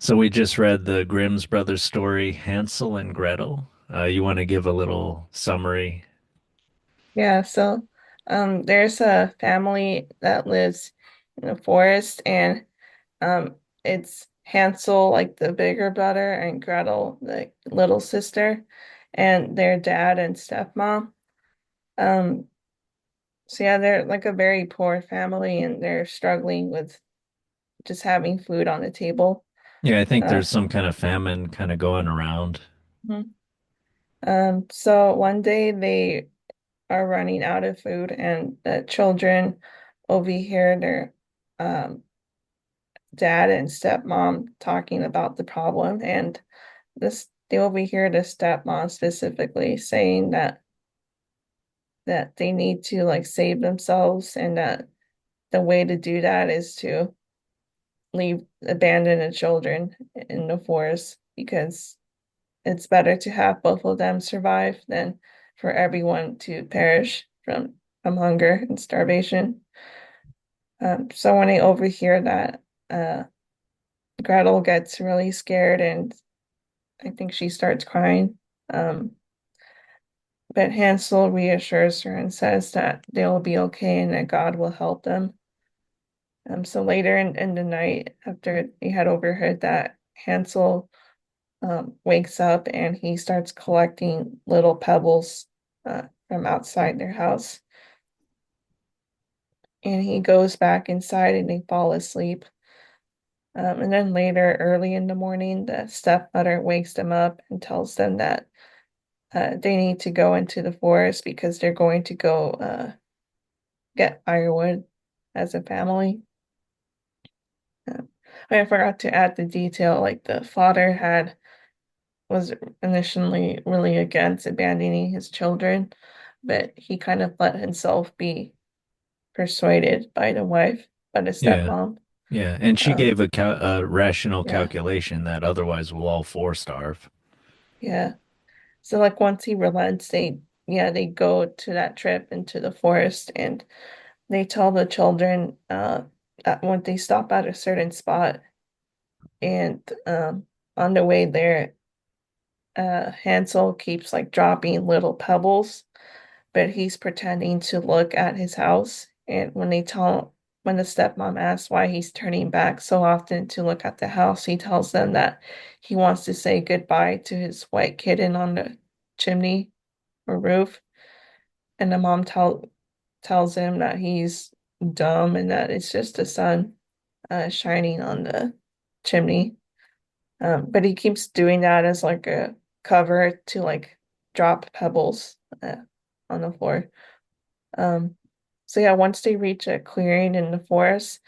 So we just read the Grimm's brothers story, Hansel and Gretel. You want to give a little summary? Yeah, so there's a family that lives in the forest, and um it's Hansel, like the bigger brother, and Gretel, the little sister, and their dad and stepmom. Um, so yeah, they're like a very poor family, and they're struggling with just having food on the table. Yeah, I think Uh, there's some kind of famine kind of going around. mhm. So one day they are running out of food, and the children overhear their um dad and stepmom talking about the problem, and this they overhear the stepmom specifically saying that they need to like save themselves, and that the way to do that is to abandon the children in the forest, because it's better to have both of them survive than for everyone to perish from hunger and starvation. So when I overhear that, uh, Gretel gets really scared, and I think she starts crying. Um, but Hansel reassures her and says that they'll be okay and that God will help them. So later in the night, after they had overheard that, Hansel wakes up and he starts collecting little pebbles from outside their house. And he goes back inside and they fall asleep. And then later, early in the morning, the stepmother wakes them up and tells them that they need to go into the forest because they're going to go get firewood as a family. Uh, I forgot to add the detail, like the father had was initially really against abandoning his children, but he kind of let himself be persuaded by the wife, by the Yeah, stepmom. yeah. And she Um, gave a rational yeah, calculation that otherwise we'll all four starve. yeah. So like once he relents, they go to that trip into the forest, and they tell the children that when they stop at a certain spot, and on the way there, Hansel keeps like dropping little pebbles, but he's pretending to look at his house. And when the stepmom asks why he's turning back so often to look at the house, he tells them that he wants to say goodbye to his white kitten on the chimney or roof. And the mom tells him that he's dumb and that it's just the sun shining on the chimney. But he keeps doing that as like a cover to like drop pebbles on the floor. Um, so yeah, once they reach a clearing in the forest,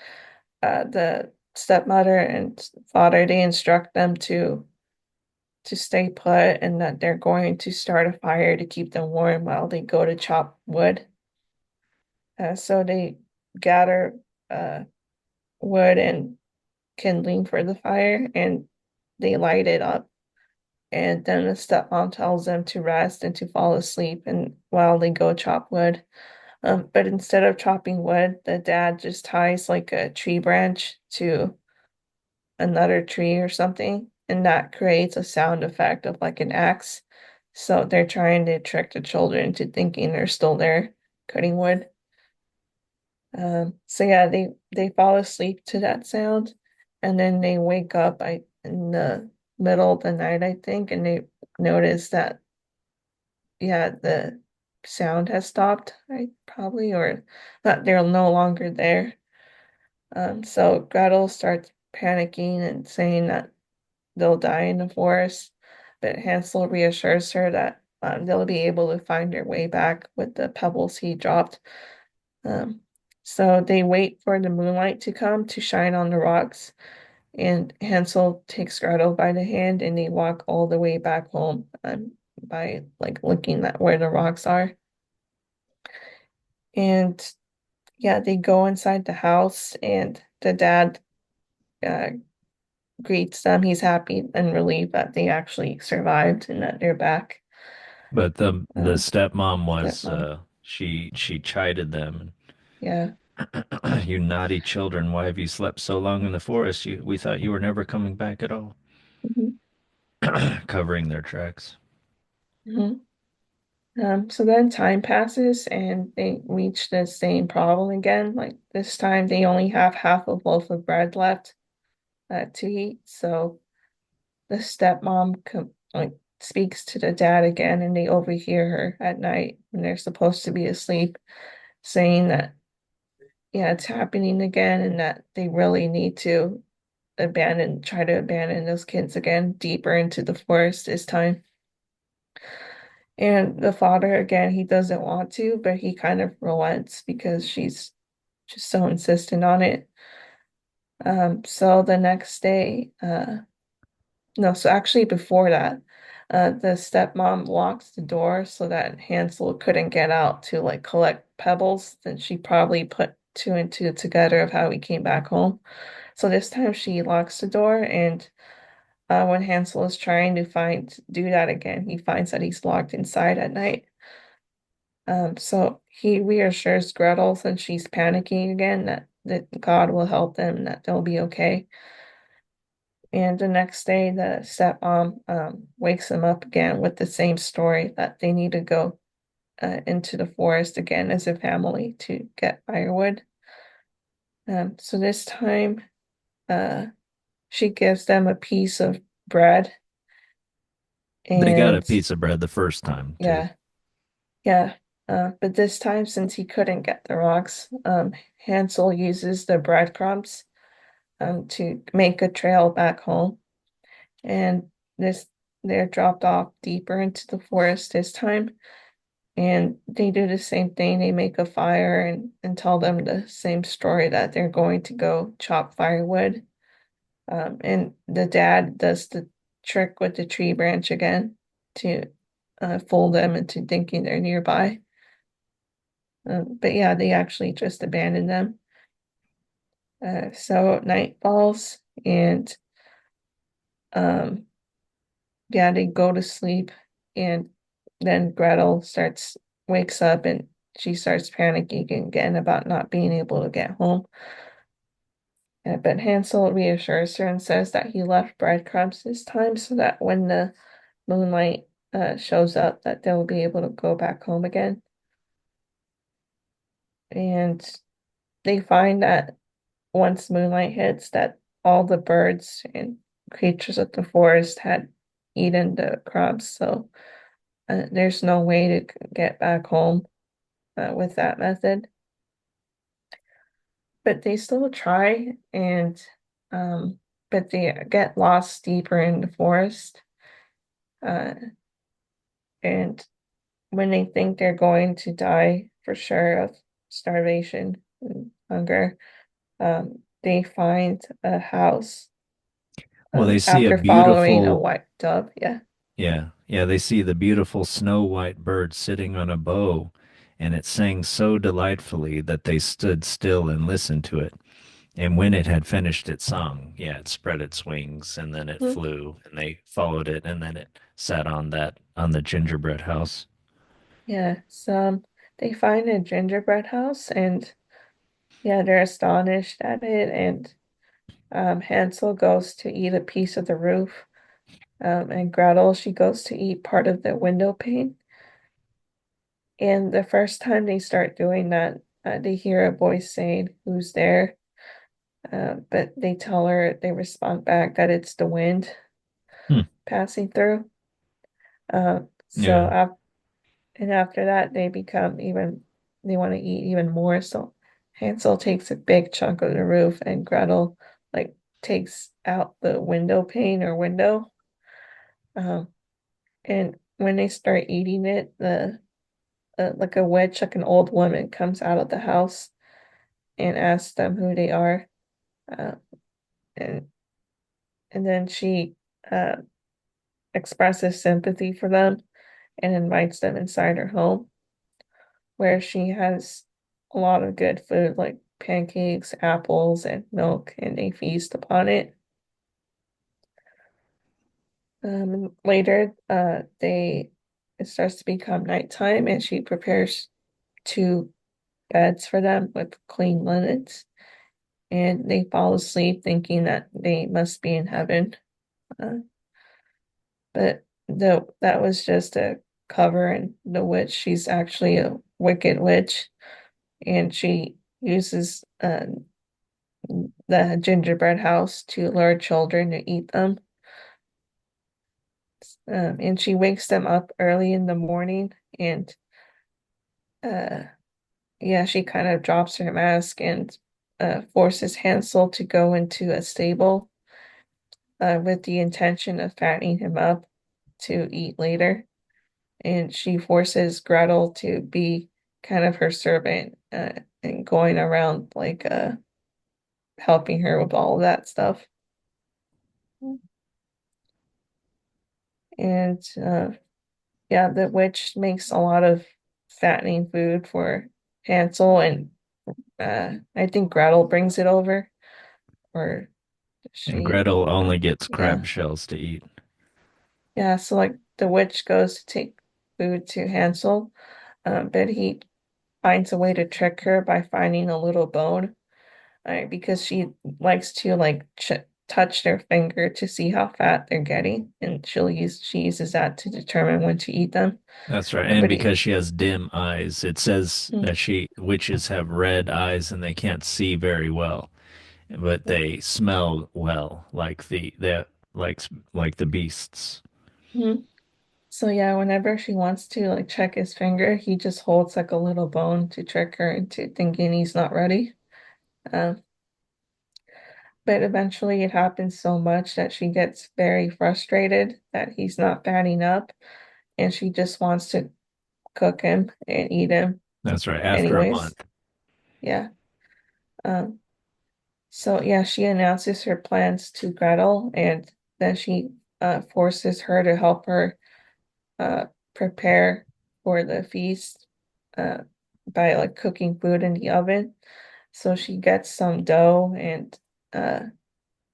the stepmother and father, they instruct them to stay put, and that they're going to start a fire to keep them warm while they go to chop wood. So they gather uh, wood and kindling for the fire, and they light it up. And then the stepmom tells them to rest and to fall asleep, and while they go chop wood. But instead of chopping wood, the dad just ties like a tree branch to another tree or something, and that creates a sound effect of like an axe. So they're trying to trick the children into thinking they're still there cutting wood. So yeah, they fall asleep to that sound, and then they wake up in the middle of the night, I think, and they notice that yeah, the sound has stopped, I probably, or that they're no longer there. So Gretel starts panicking and saying that they'll die in the forest, but Hansel reassures her that they'll be able to find their way back with the pebbles he dropped. Um, so they wait for the moonlight to come to shine on the rocks, and Hansel takes Gretel by the hand, and they walk all the way back home by like looking at where the rocks are. And yeah, they go inside the house, and the dad uh, greets them. He's happy and relieved that they actually survived and that they're back. But the Um, stepmom was Stepmom, she chided them. yeah. You naughty children, why have you slept so long in the forest? We thought you were never coming back at all. Mhm. Covering their tracks. Mhm. So then time passes and they reach the same problem again. Like this time, they only have half a loaf of bread left to eat. So the stepmom like speaks to the dad again, and they overhear her at night when they're supposed to be asleep, saying that yeah, it's happening again, and that they really need to try to abandon those kids again deeper into the forest this time. And the father, again, he doesn't want to, but he kind of relents because she's just so insistent on it. So the next day, no, so actually before that, the stepmom locks the door so that Hansel couldn't get out to like collect pebbles. Then she probably put two and two together of how he came back home. So this time she locks the door, and when Hansel is trying to do that again, he finds that he's locked inside at night. So he reassures Gretel since she's panicking again that God will help them, that they'll be okay. And the next day, the stepmom wakes them up again with the same story that they need to go into the forest again as a family to get firewood. So this time, uh, she gives them a piece of bread, They got a and piece of bread the first time, too. yeah, yeah. But this time, since he couldn't get the rocks, Hansel uses the breadcrumbs to make a trail back home. And this they're dropped off deeper into the forest this time. And they do the same thing. They make a fire and tell them the same story that they're going to go chop firewood. And the dad does the trick with the tree branch again to fool them into thinking they're nearby. But yeah, they actually just abandon them. So night falls, and um, yeah, they go to sleep, and then wakes up, and she starts panicking again about not being able to get home. But Hansel reassures her and says that he left breadcrumbs this time so that when the moonlight shows up, that they'll be able to go back home again. And they find that once moonlight hits, that all the birds and creatures of the forest had eaten the crumbs, so there's no way to get back home with that method. But they still try, and but they get lost deeper in the forest. Uh, and when they think they're going to die for sure of starvation and hunger, they find a house Well, they see a after following a beautiful, white dove. Yeah. yeah, they see the beautiful snow white bird sitting on a bough, and it sang so delightfully that they stood still and listened to it. And when it had finished its song, yeah, it spread its wings and then it Mhm. flew and they followed it and then it sat on the gingerbread house. Yeah. So they find a gingerbread house, and yeah, they're astonished at it. And Hansel goes to eat a piece of the roof. And Gretel, she goes to eat part of the window pane. And the first time they start doing that, they hear a voice saying, "Who's there?" But they respond back that it's the wind Hmm. passing through. Uh, so, Yeah. af and after that, they want to eat even more. So Hansel takes a big chunk of the roof, and Gretel like takes out the window pane or window. Um, and when they start eating it, the like a witch, like an old woman, comes out of the house and asks them who they are. Uh, and and then she uh, expresses sympathy for them and invites them inside her home, where she has a lot of good food like pancakes, apples, and milk, and they feast upon it. And later, it starts to become nighttime, and she prepares to beds for them with clean linens, and they fall asleep thinking that they must be in heaven. Uh, but that was just a cover, and the witch, she's actually a wicked witch, and she uses the gingerbread house to lure children to eat them. And she wakes them up early in the morning, and uh, yeah, she kind of drops her mask and forces Hansel to go into a stable with the intention of fattening him up to eat later. And she forces Gretel to be kind of her servant and going around like helping her with all of that stuff. And yeah, the witch makes a lot of fattening food for Hansel, and I think Gretel brings it over, or And she, Gretel only gets crab yeah, shells to eat. yeah. So like the witch goes to take food to Hansel, but he finds a way to trick her by finding a little bone, because she likes to like ch touch their finger to see how fat they're getting, and she uses that to determine when to eat them. That's right. And But he, because she has dim eyes, it says mm, that witches have red eyes and they can't see very well, but they smell well, like like the beasts. mm. So yeah, whenever she wants to like check his finger, he just holds like a little bone to trick her into thinking he's not ready. Um, but eventually it happens so much that she gets very frustrated that he's not fatting up, and she just wants to cook him and eat him That's right. After a anyways. month. Yeah. Um, so yeah, she announces her plans to Gretel, and then she forces her to help her uh, prepare for the feast uh, by like cooking food in the oven. So she gets some dough, and uh,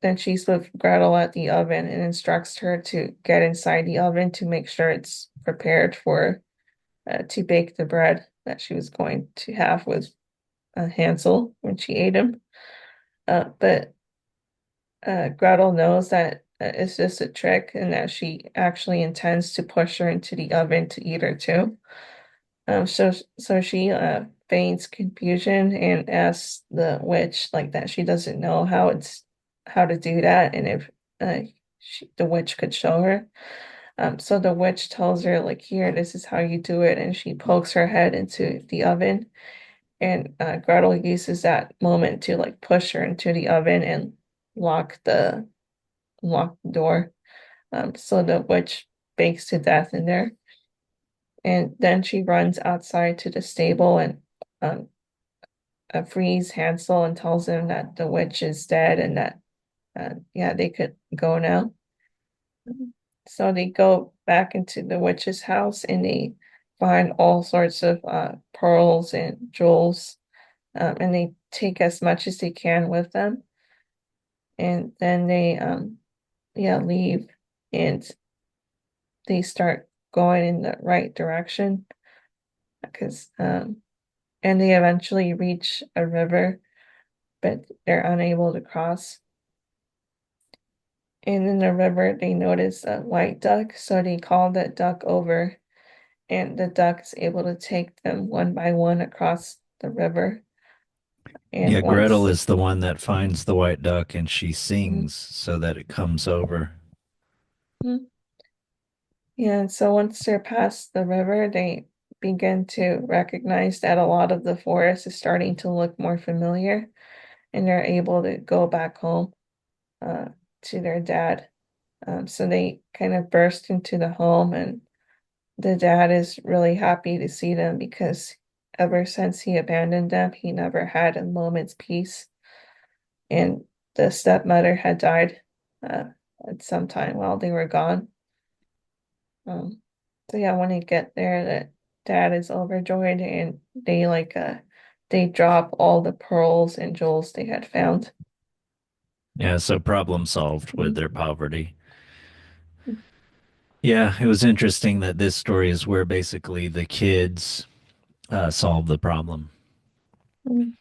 then she's with Gretel at the oven and instructs her to get inside the oven to make sure it's prepared for to bake the bread that she was going to have with Hansel when she ate him. But Gretel knows that it's just a trick and that she actually intends to push her into the oven to eat her too. So she feigns confusion and asks the witch like that she doesn't know how to do that, and if the witch could show her. So the witch tells her like, here, this is how you do it, and she pokes her head into the oven, and Gretel uses that moment to like push her into the oven and lock the lock the door. So the witch bakes to death in there. And then she runs outside to the stable and um, frees Hansel and tells him that the witch is dead and that, yeah, they could go now. So they go back into the witch's house and they find all sorts of pearls and jewels, and they take as much as they can with them. And then they, yeah, leave, and they start going in the right direction because, and they eventually reach a river, but they're unable to cross. And in the river, they notice a white duck, so they call that duck over, and the duck is able to take them one by one across the river. And Yeah, Gretel once, is the one that finds the white duck and she mm, sings so that it comes over. mm, yeah, and so once they're past the river, they begin to recognize that a lot of the forest is starting to look more familiar, and they're able to go back home uh, to their dad. So they kind of burst into the home, and the dad is really happy to see them because ever since he abandoned them, he never had a moment's peace. And the stepmother had died uh, at some time while they were gone. Um, so yeah, when they get there, the dad is overjoyed, and they drop all the pearls and jewels they had found. Yeah, so problem solved with Mhm. their poverty. Yeah, it was interesting that this story is where basically the kids solve the problem. Mm,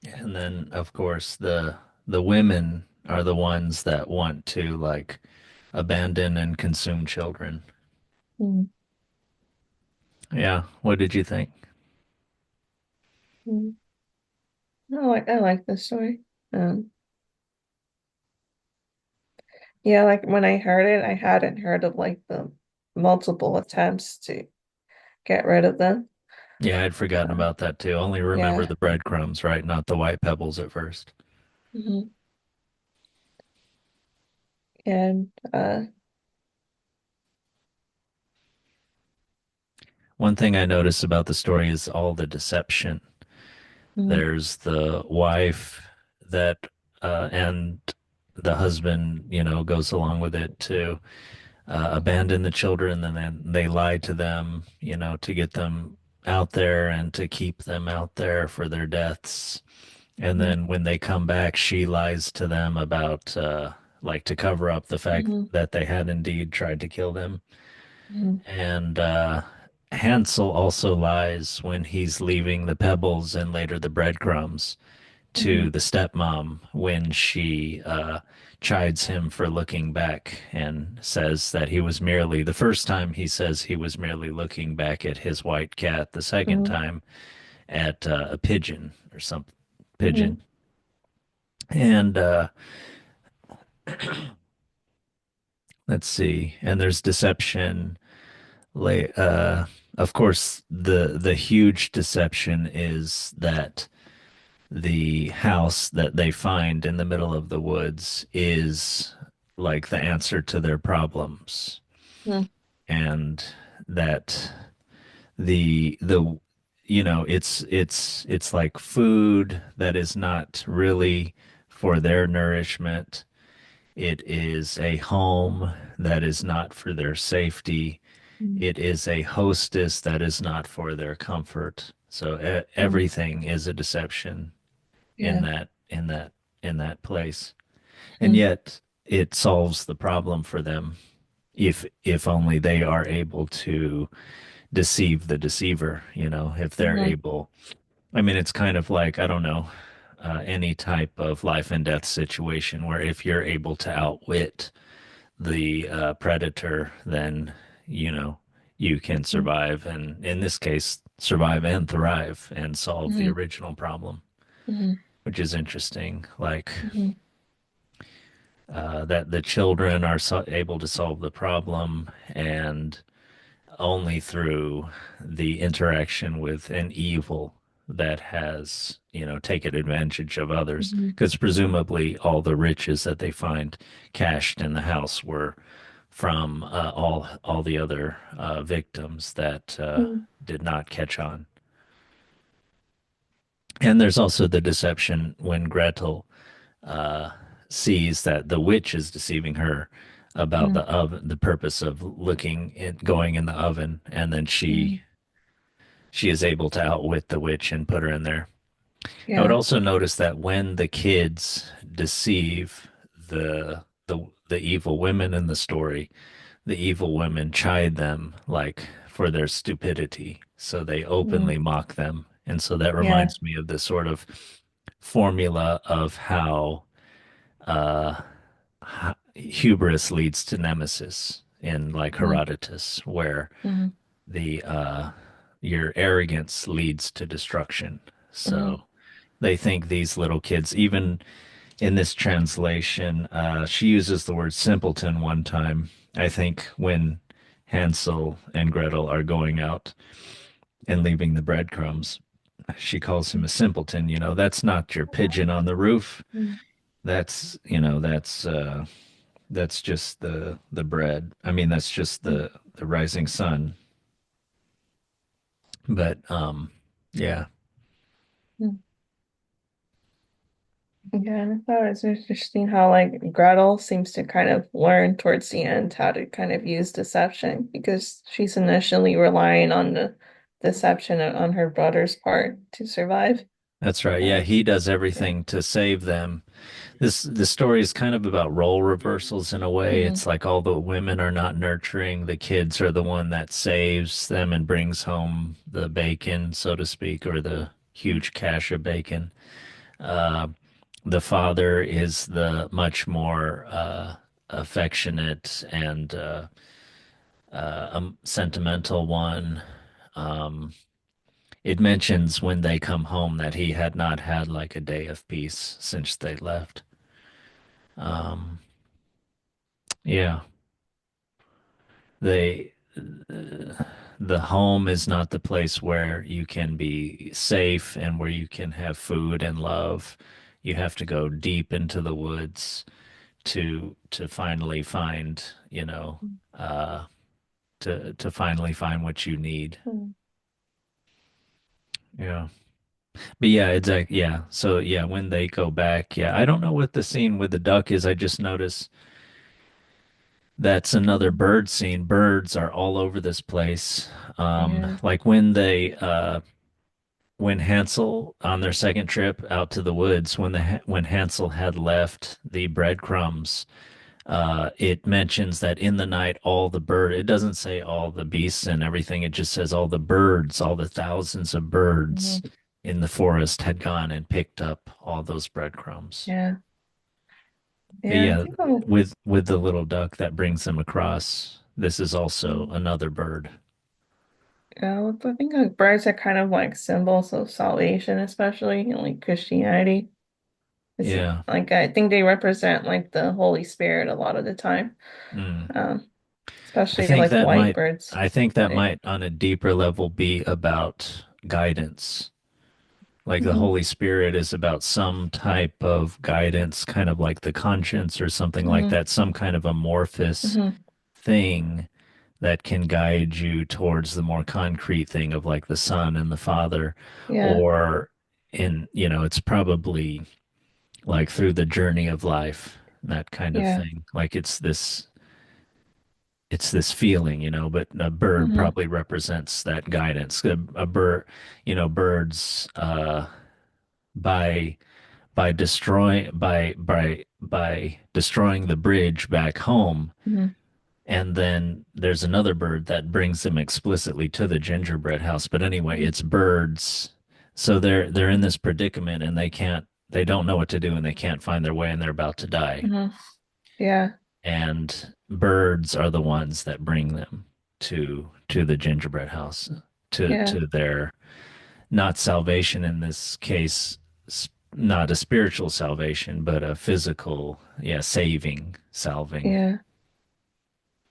And then, of course, the women are the ones that want to like abandon and consume children. mm, Yeah, what did you think? mm. I like this story. Um, yeah, like when I heard it, I hadn't heard of like the multiple attempts to get rid of them. Yeah, I'd forgotten Uh, about that too. Only remember yeah. the breadcrumbs, right? Not the white pebbles at first. Hmm. And One thing I noticed about the story is all the deception. mm, There's the wife that, and the husband, goes along with it to abandon the children, and then they lie to them, to get them out there and to keep them out there for their deaths. And mm, then when they come back, she lies to them about, like, to cover up the fact mm, that they had indeed tried to kill them. mm, And Hansel also lies when he's leaving the pebbles and later the breadcrumbs to mm, the stepmom when she chides him for looking back and says that he was merely, the first time he says he was merely looking back at his white cat, the second mm, time at a pigeon or something, mm, pigeon. And let's see, and there's deception. Of course, the huge deception is that the house that they find in the middle of the woods is like the answer to their problems, mm, and that the it's like food that is not really for their nourishment. It is a home that is not for their safety. mm, It is a hostess that is not for their comfort. So mm. everything is a deception in Yeah. that place. And Mm, yet it solves the problem for them if only they are able to deceive the deceiver, if they're mhm, able. I mean, it's kind of like, I don't know, any type of life and death situation where if you're able to outwit the predator, then you know you can mm, survive, and in this case, survive and thrive and solve the mhm, original problem, mhm, which is interesting. Like mhm, that the children are able to solve the problem, and only through the interaction with an evil that has, taken advantage of others. mhm, Because presumably all the riches that they find cached in the house were from all the other victims that mhm, did not catch on. And there's also the deception when Gretel uh, sees that the witch is deceiving her about mhm, the oven, the purpose of going in the oven, and then she mhm. she is able to outwit the witch and put her in there. I would Yeah. also notice that when the kids deceive the evil women in the story, the evil women chide them like for their stupidity, so they Mm, openly mock them. And so that yeah. reminds me of this sort of formula of how uh, hubris leads to nemesis in like Mm, Herodotus, where mhm, the your arrogance leads to destruction. mhm, So they think these little kids, even in this translation, she uses the word simpleton one time. I think when Hansel and Gretel are going out and leaving the breadcrumbs, she calls him a simpleton. That's not your pigeon on the roof. mm, That's just the bread. I mean, that's just mm, the rising sun. But yeah, mm. Yeah, and I thought it was interesting how like Gretel seems to kind of learn towards the end how to kind of use deception because she's initially relying on the deception on her brother's part to survive. that's right. Yeah, Uh, he does yeah. everything to save them. The story is kind of about role reversals in a way. Mm, It's like all the women are not nurturing, the kids are the one that saves them and brings home the bacon, so to speak, or the huge cache of bacon. Uh, the father is the much more affectionate and sentimental one. Um, it mentions when they come home that he had not had like a day of peace since they left. Um, yeah, they the home is not the place where you can be safe and where you can have food and love. You have to go deep into the woods to finally find, uh, to finally find what you need. Mm. Yeah. But yeah, exactly. Yeah. So yeah, when they go back, yeah, I don't know what the scene with the duck is. I just noticed that's another Mm. bird scene. Birds are all over this place. Yeah. Like when Hansel on their second trip out to the woods, when Hansel had left the breadcrumbs, it mentions that in the night it doesn't say all the beasts and everything, it just says all the birds, all the thousands of birds Mhm. in the forest had gone and picked up all those breadcrumbs. Yeah. But Yeah. I yeah, think I'm, with the little duck that brings them across, this is also mm, another bird. yeah, I think like birds are kind of like symbols of salvation, especially in like Christianity. It's Yeah. like I think they represent like the Holy Spirit a lot of the time. Mm. Um, especially like white birds, I think that right? might on a deeper level be about guidance. Like the Hmm. Holy Spirit is about some type of guidance, kind of like the conscience or something like Hmm. that, some kind of amorphous Hmm. thing that can guide you towards the more concrete thing of like the Son and the Father, Yeah. or it's probably like through the journey of life, that kind of Yeah. thing. Like it's this feeling, but a bird Hmm. probably represents that guidance. A bird, birds, by by destroying the bridge back home, Hmm. and then there's another bird that brings them explicitly to the gingerbread house. But anyway, it's birds. So they're in this predicament and they don't know what to do and they can't find their way and they're about to die. Hmm. Yeah. And birds are the ones that bring them to the gingerbread house, Yeah. to their not salvation in this case, not a spiritual salvation, but a physical, yeah, salving. Yeah.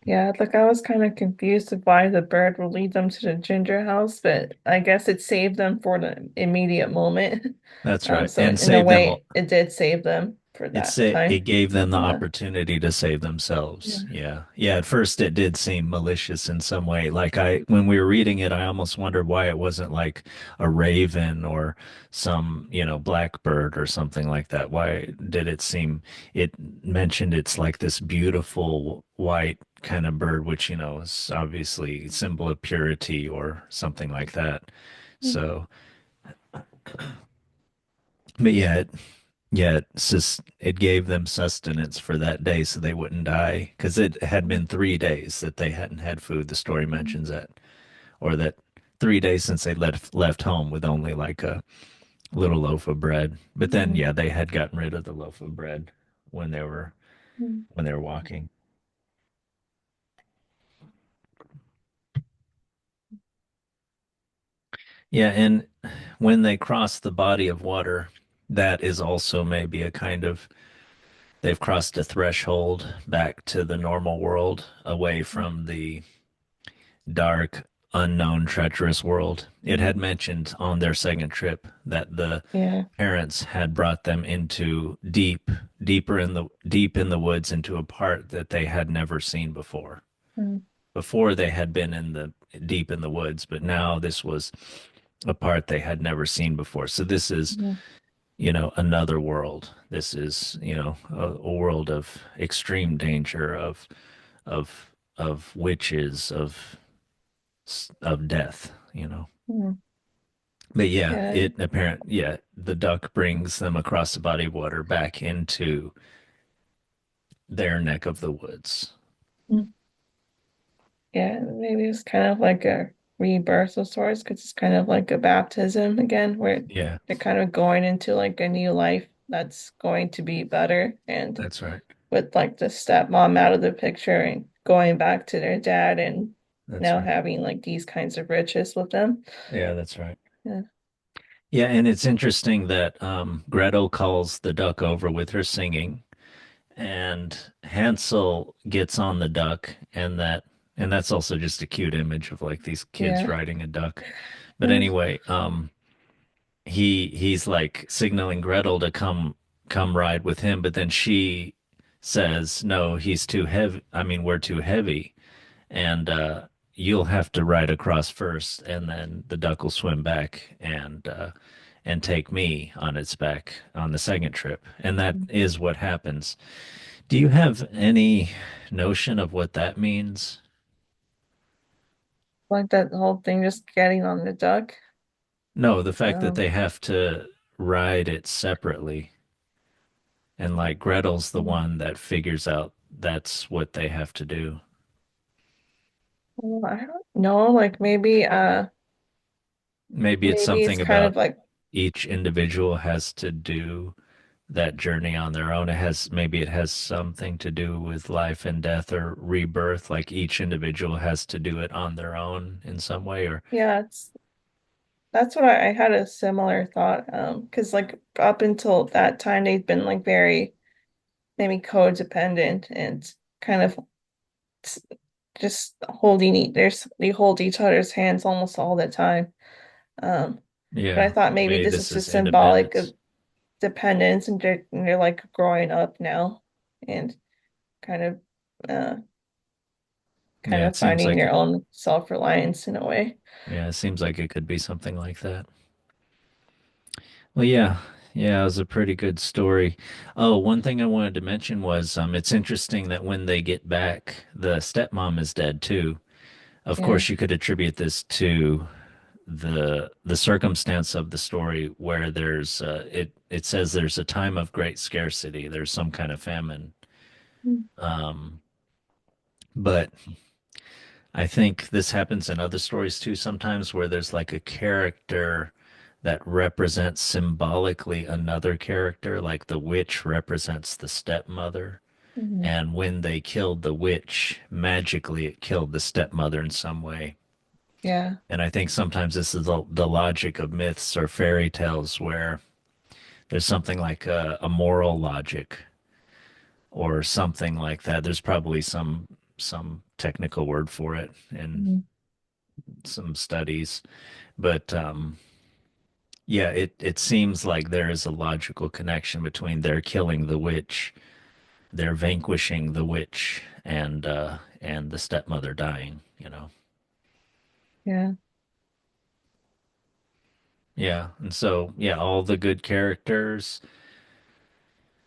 Yeah, like I was kind of confused of why the bird would lead them to the ginger house, but I guess it saved them for the immediate moment. That's right. So And in a save them all. way, it did save them for that It time. gave them the Yeah. opportunity to save themselves. Yeah. Yeah. Yeah. At first it did seem malicious in some way. Like when we were reading it, I almost wondered why it wasn't like a raven or some, blackbird or something like that. Why did it mentioned it's like this beautiful white kind of bird, which, is obviously symbol of purity or something like that. So, but yeah, it gave them sustenance for that day so they wouldn't die. Because it had been 3 days that they hadn't had food. The story mentions that. Or that 3 days since they left home with only like a little loaf of bread. But then, Mhm. yeah, they had gotten rid of the loaf of bread when they were Mhm. walking. Yeah, and when they cross the body of water, that is also maybe a kind of they've crossed a threshold back to the normal world, away from the dark, unknown, treacherous world. It Mhm. had mentioned on their second trip that the Yeah. parents had brought them into deep in the woods into a part that they had never seen before. Mhm. Before they had been in the deep in the woods, but now this was a part they had never seen before. So this is, Mhm. another world. This is, a world of extreme danger, of witches, of death. Mhm. But yeah, Yeah. the duck brings them across the body of water back into their neck of the woods. Mhm. Yeah. Maybe it's kind of like a rebirth of sorts because it's kind of like a baptism again, where Yeah, they're kind of going into like a new life that's going to be better. And that's right. with like the stepmom out of the picture and going back to their dad and That's now right. having like these kinds of riches with them. Yeah, that's right. Yeah. Yeah, and it's interesting that Gretel calls the duck over with her singing, and Hansel gets on the duck, and that's also just a cute image of like these kids Yeah. riding a duck. But Yeah. anyway, he's like signaling Gretel to come ride with him, but then she says, "No, he's too heavy. I mean, we're too heavy, and you'll have to ride across first, and then the duck will swim back and take me on its back on the second trip." And that is what happens. Do you have any notion of what that means? Like that whole thing just getting on the duck. No, the fact that Um, they have to ride it separately. And like Gretel's the one that figures out that's what they have to do. well, I don't know, like Maybe it's maybe it's something kind about of like each individual has to do that journey on their own. Maybe it has something to do with life and death or rebirth, like each individual has to do it on their own in some way or yeah, it's that's what I had a similar thought. Because like up until that time they've been like very maybe codependent and kind of s- just they hold each other's hands almost all the time. Um, but I yeah, thought maybe maybe this this is is just symbolic of independence. dependence and they're like growing up now and kind of uh kind Yeah, it of seems finding like their it. own self-reliance in a way. Yeah, it seems like it could be something like that. Well, yeah. Yeah, it was a pretty good story. Oh, one thing I wanted to mention was it's interesting that when they get back, the stepmom is dead too. Of Yeah. course, you could attribute this to the circumstance of the story where it says there's a time of great scarcity. There's some kind of famine. Mm. Um, but I think this happens in other stories too, sometimes where there's like a character that represents symbolically another character, like the witch represents the stepmother. Mhm. And when they killed the witch, magically it killed the stepmother in some way. Yeah. And I think sometimes this is the logic of myths or fairy tales where there's something like a moral logic or something like that. There's probably some technical word for it in Mhm. some studies, but yeah, it seems like there is a logical connection between their killing the witch, their vanquishing the witch, and the stepmother dying. You know, Yeah. yeah, and so yeah, all the good characters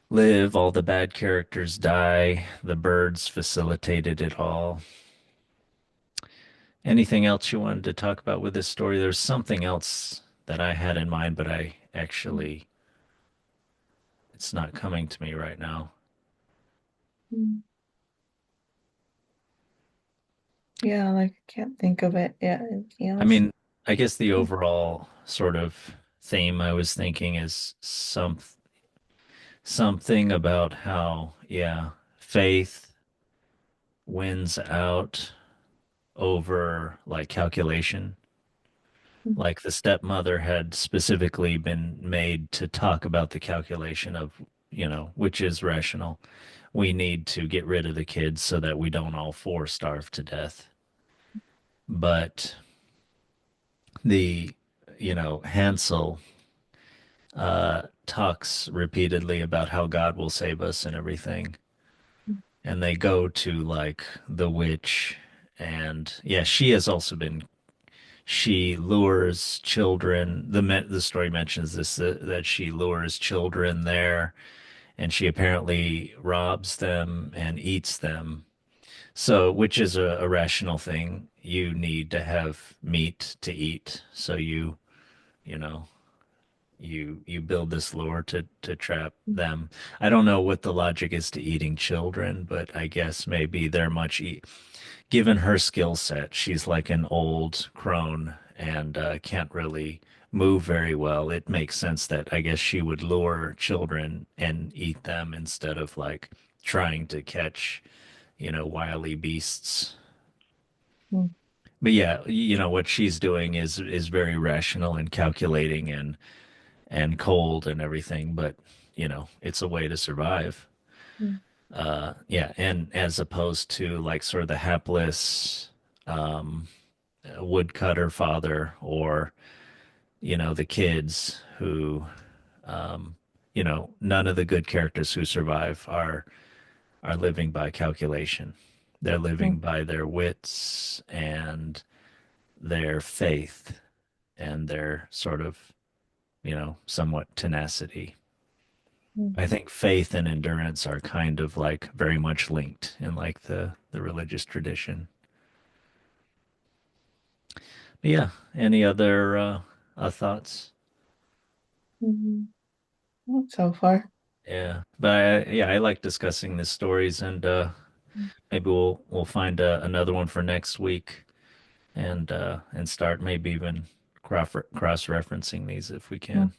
live, all the bad characters die. The birds facilitated it all. Anything else you wanted to talk about with this story? There's something else that I had in mind, but I actually it's not coming to me right now. Mhm. Yeah, like I can't think of it. Yeah, anything I else? mean, I guess the overall sort of theme I was thinking is something about how, yeah, faith wins out over like calculation. Like the stepmother had specifically been made to talk about the calculation of, which is rational. We need to get rid of the kids so that we don't all four starve to death. But the, Hansel talks repeatedly about how God will save us and everything. And they go to like the witch. And yeah, she has also been, she lures children. The story mentions this that she lures children there and she apparently robs them and eats them. So, which is a rational thing. You need to have meat to eat. So you know, you build this lure to trap them. I don't know what the logic is to eating children, but I guess maybe they're given her skill set, she's like an old crone and can't really move very well. It makes sense that I guess she would lure children and eat them instead of like trying to catch, wily beasts. Mm, But yeah, what she's doing is very rational and calculating and cold and everything, but it's a way to survive. mm, Yeah, and as opposed to like sort of the hapless um woodcutter father or the kids who none of the good characters who survive are living by calculation. They're living mm, by their wits and their faith and their sort of somewhat tenacity. mm, I think faith and endurance are kind of like very much linked in like the religious tradition. But yeah, any other thoughts? mm. Not so far. Yeah, but yeah, I like discussing these stories, and maybe we'll find another one for next week, and start maybe even cross referencing these if we Mm. can.